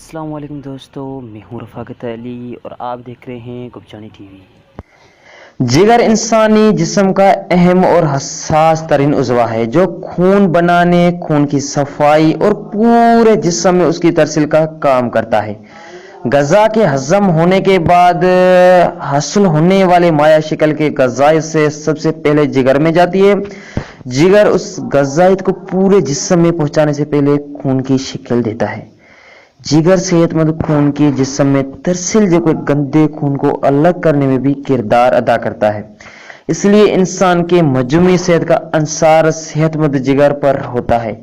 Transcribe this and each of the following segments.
السلام علیکم دوستو، میں ہوں رفاقت علی اور آپ دیکھ رہے ہیں گپچانی ٹی وی۔ جگر انسانی جسم کا اہم اور حساس ترین عضو ہے جو خون بنانے، خون کی صفائی اور پورے جسم میں اس کی ترسیل کا کام کرتا ہے۔ غذا کے ہضم ہونے کے بعد حاصل ہونے والے مائع شکل کے غذائیت سے سب سے پہلے جگر میں جاتی ہے۔ جگر اس غذائیت کو پورے جسم میں پہنچانے سے پہلے خون کی شکل دیتا ہے۔ جگر صحت مند خون کی جسم میں ترسیل جو گندے خون کو الگ کرنے میں بھی کردار ادا کرتا ہے۔ اس لیے انسان کے مجموعی صحت کا انحصار صحت مند جگر پر ہوتا ہے۔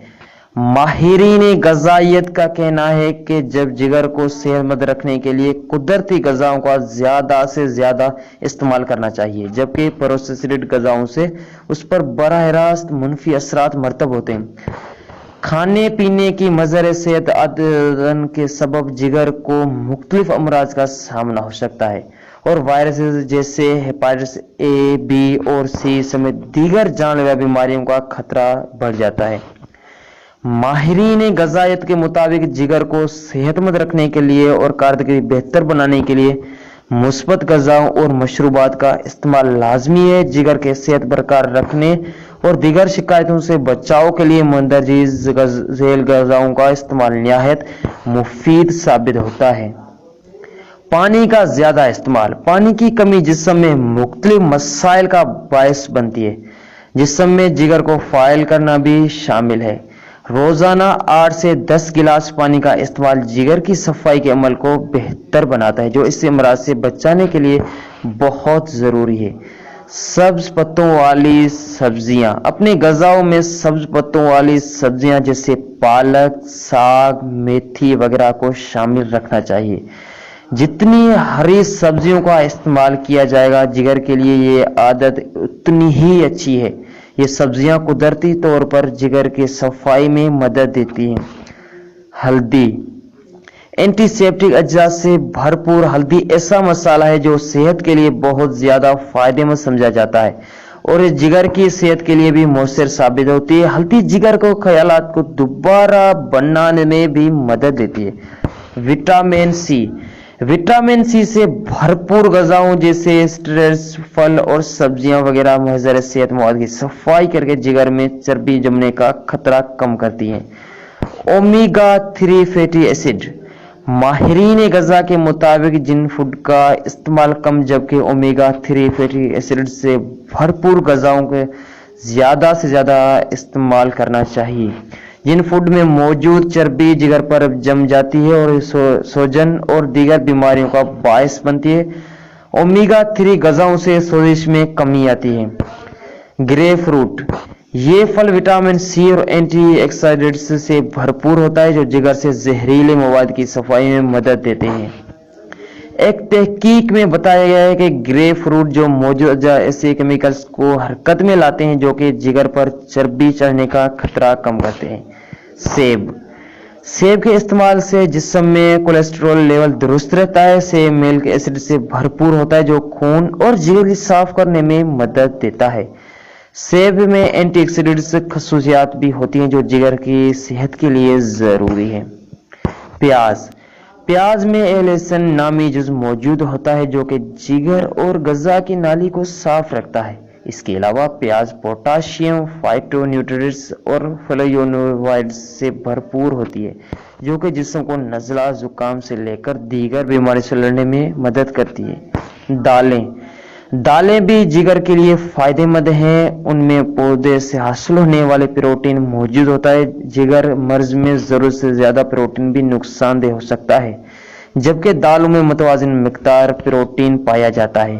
ماہرین غذائیت کا کہنا ہے کہ جب جگر کو صحت مند رکھنے کے لیے قدرتی غذاؤں کا زیادہ سے زیادہ استعمال کرنا چاہیے، جبکہ پروسیسڈ غذاؤں سے اس پر براہ راست منفی اثرات مرتب ہوتے ہیں۔ کھانے پینے کی مضر صحت عدم کے سبب جگر کو مختلف امراض کا سامنا ہو سکتا ہے اور وائرسز جیسے ہیپاٹائٹس اے، بی اور سی سمیت دیگر جان لیوا بیماریوں کا خطرہ بڑھ جاتا ہے۔ ماہرین غذائیت کے مطابق جگر کو صحت مند رکھنے کے لیے اور کارکردگی بہتر بنانے کے لیے مثبت غذاؤں اور مشروبات کا استعمال لازمی ہے۔ جگر کے صحت برقرار رکھنے اور دیگر شکایتوں سے بچاؤ کے لیے مندرجہ ذیل غذاؤں کا استعمال نہایت مفید ثابت ہوتا ہے۔ پانی کا زیادہ استعمال۔ پانی کی کمی جسم میں مختلف مسائل کا باعث بنتی ہے، جسم میں جگر کو فعال کرنا بھی شامل ہے۔ روزانہ 8 سے 10 گلاس پانی کا استعمال جگر کی صفائی کے عمل کو بہتر بناتا ہے، جو اس امراض سے بچانے کے لیے بہت ضروری ہے۔ سبز پتوں والی سبزیاں۔ اپنے غذاؤں میں سبز پتوں والی سبزیاں جیسے پالک، ساگ، میتھی وغیرہ کو شامل رکھنا چاہیے۔ جتنی ہری سبزیوں کا استعمال کیا جائے گا جگر کے لیے یہ عادت اتنی ہی اچھی ہے۔ یہ سبزیاں قدرتی طور پر جگر کی صفائی میں مدد دیتی ہیں۔ ہلدی۔ اینٹی سیپٹک اجزاء سے بھرپور ہلدی ایسا مسالہ ہے جو صحت کے لیے بہت زیادہ فائدہ مند سمجھا جاتا ہے اور اس جگر کی صحت کے لیے بھی مؤثر ثابت ہوتی ہے۔ ہلدی جگر کو خیالات کو دوبارہ بنانے میں بھی مدد دیتی ہے۔ Vitamin C. وٹامن سی سے بھرپور غذاؤں جیسے سٹرس، پھل اور سبزیاں وغیرہ مضر صحت مواد کی صفائی کر کے جگر میں چربی جمنے کا خطرہ کم کرتی ہیں۔ Omega 3 fatty acid. ماہرین غذا کے مطابق جن فوڈ کا استعمال کم جبکہ اومیگا 3 فیٹی ایسڈ سے بھرپور غذاؤں کے زیادہ سے زیادہ استعمال کرنا چاہیے۔ جن فوڈ میں موجود چربی جگر پر جم جاتی ہے اور سوجن اور دیگر بیماریوں کا باعث بنتی ہے۔ اومیگا 3 غذاؤں سے سوزش میں کمی آتی ہے۔ Grapefruit. یہ پھل وٹامن سی اور اینٹی آکسیڈنٹس سے بھرپور ہوتا ہے جو جگر سے زہریلے مواد کی صفائی میں مدد دیتے ہیں۔ ایک تحقیق میں بتایا گیا ہے کہ گریپ فروٹ جو موجود اجزاء ایسے کیمیکلز کو حرکت میں لاتے ہیں جو کہ جگر پر چربی چڑھنے کا خطرہ کم کرتے ہیں۔ سیب۔ سیب کے استعمال سے جسم میں کولیسٹرول لیول درست رہتا ہے۔ سیب ملک ایسڈ سے بھرپور ہوتا ہے جو خون اور جگر کو صاف کرنے میں مدد دیتا ہے۔ سیب میں اینٹی آکسیڈنٹس خصوصیات بھی ہوتی ہیں جو جگر کی صحت کے لیے ضروری ہے۔ پیاز۔ پیاز میں ایلیسن نامی جزو موجود ہوتا ہے جو کہ جگر اور غذا کی نالی کو صاف رکھتا ہے۔ اس کے علاوہ پیاز پوٹاشیم، فائٹو نیوٹرینٹس اور فلیوونوائڈز سے بھرپور ہوتی ہے جو کہ جسم کو نزلہ، زکام سے لے کر دیگر بیماریوں سے لڑنے میں مدد کرتی ہے۔ دالیں۔ دالیں بھی جگر کے لیے فائدہ مند ہیں۔ ان میں پودے سے حاصل ہونے والے پروٹین موجود ہوتا ہے۔ جگر مرض میں ضرورت سے زیادہ پروٹین بھی نقصان دہ ہو سکتا ہے، جبکہ دالوں میں متوازن مقدار پروٹین پایا جاتا ہے۔